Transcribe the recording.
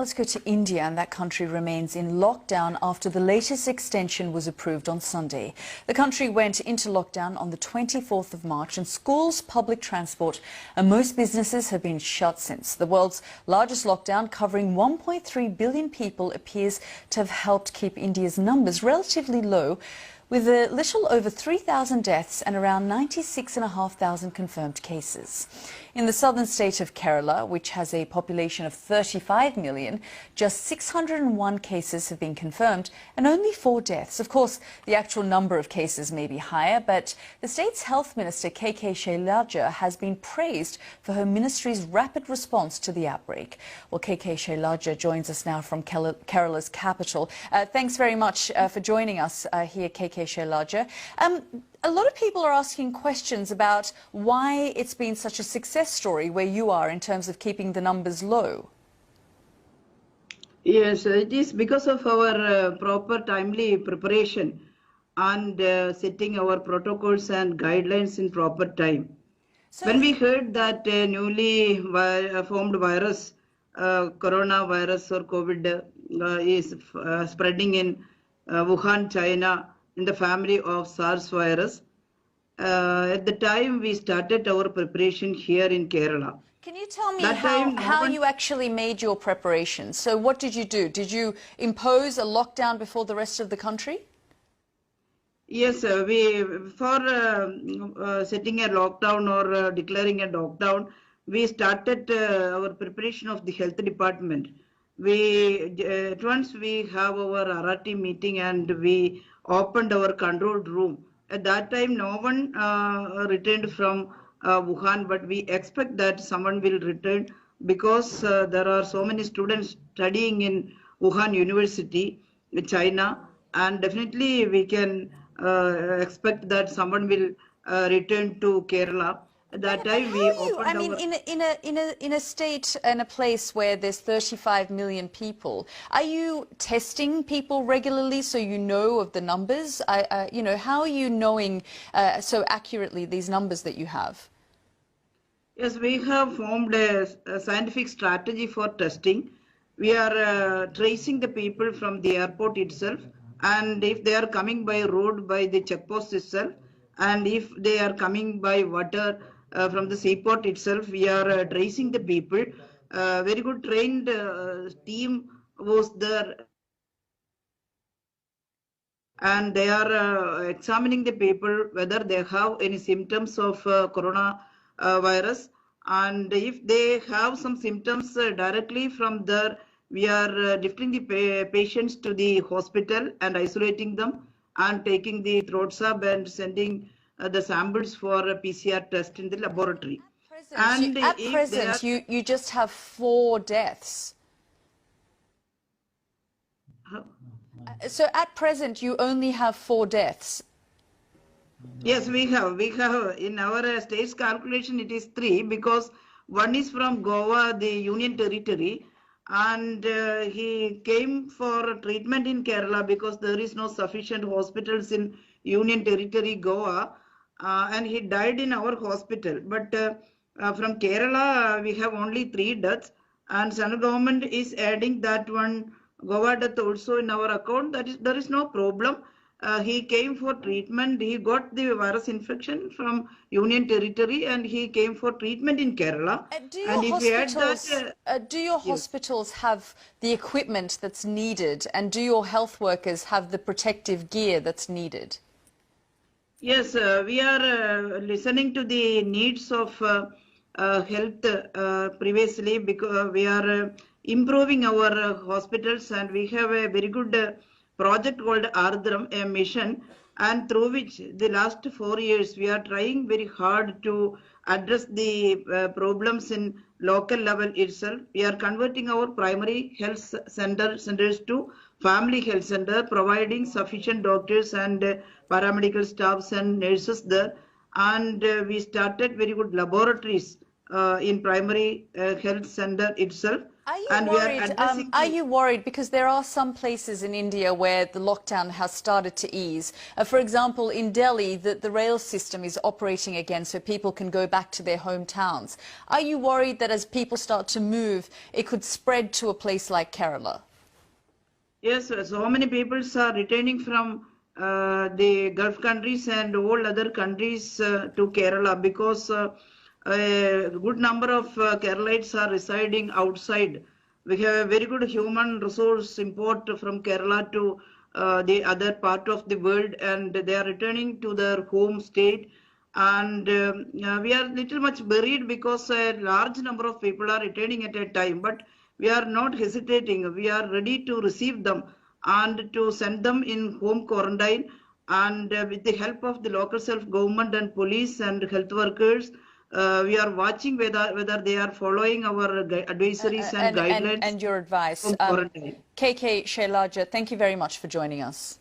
Let's go to India, and that country remains in lockdown after the latest extension was approved on Sunday. The country went into lockdown on the 24th of March, and schools, public transport and most businesses have been shut since. The world's largest lockdown, covering 1.3 billion people, appears to have helped keep India's numbers relatively low, with a little over 3,000 deaths and around 96,500 confirmed cases. In the southern state of Kerala, which has a population of 35 million, just 601 cases have been confirmed and only 4 deaths. Of course, the actual number of cases may be higher, but the state's health minister, Shailaja, has been praised for her ministry's rapid response to the outbreak. Well, Shailaja joins us now from Kerala's capital. Thanks very much for joining us here, Shailaja. A lot of people are asking questions about why it's been such a success story where you are in terms of keeping the numbers low. Yes, it is because of our proper timely preparation and setting our protocols and guidelines in proper time. When we heard that newly formed virus, coronavirus or COVID is spreading in Wuhan, China, in the family of SARS virus. At the time we started our preparation here in Kerala. Can you tell me how you actually made your preparations? So what did you do? Did you impose a lockdown before the rest of the country? Yes, for setting a lockdown or declaring a lockdown, we started our preparation of the health department. At once we have our RRT meeting and we opened our control room. At that time, no one returned from Wuhan, but we expect that someone will return because there are so many students studying in Wuhan University, China, and definitely we can expect that someone will return to Kerala. At that time, we opened in a state and a place where there's 35 million people, are you testing people regularly so you know of the numbers? You know, how are you knowing so accurately these numbers that you have? Yes, we have formed a scientific strategy for testing. We are tracing the people from the airport itself, and if they are coming by road, by the checkpost itself, and if they are coming by water, from the seaport itself, we are tracing the people. Very good trained team was there, and they are examining the people whether they have any symptoms of corona virus, and if they have some symptoms directly from there, we are lifting the patients to the hospital and isolating them and taking the throat swab and sending the samples for a PCR test in the laboratory. At present, you just have 4 deaths. So at present, you only have 4 deaths. Yes, we have in our state's calculation it is 3 because one is from Goa, the Union Territory, and he came for treatment in Kerala because there is no sufficient hospitals in Union Territory, Goa. And he died in our hospital. But from Kerala, we have only 3 deaths, and central government is adding that one Goa death also in our account. There is no problem. He came for treatment. He got the virus infection from Union Territory, and he came for treatment in Kerala. Do your hospitals have the equipment that's needed, and do your health workers have the protective gear that's needed? Yes, we are listening to the needs of health previously because we are improving our hospitals, and we have a very good project called Ardram, a mission, and through which the last 4 years we are trying very hard to address the problems in local level itself. We are converting our primary health centers to family health center, providing sufficient doctors and paramedical staffs and nurses there, and we started very good laboratories in primary health center itself. and we are addressing. Are you worried because there are some places in India where the lockdown has started to ease? For example, in Delhi, the rail system is operating again so people can go back to their hometowns. Are you worried that as people start to move, it could spread to a place like Kerala? Yes, so many people are returning from the Gulf countries and all other countries to Kerala because a good number of Keralites are residing outside. We have a very good human resource import from Kerala to the other part of the world, and they are returning to their home state. And we are little much worried because a large number of people are returning at a time, but we are not hesitating. We are ready to receive them and to send them in home quarantine. And with the help of the local self-government and police and health workers, we are watching whether they are following our advisories and guidelines and your advice. from quarantine. KK Shailaja, thank you very much for joining us.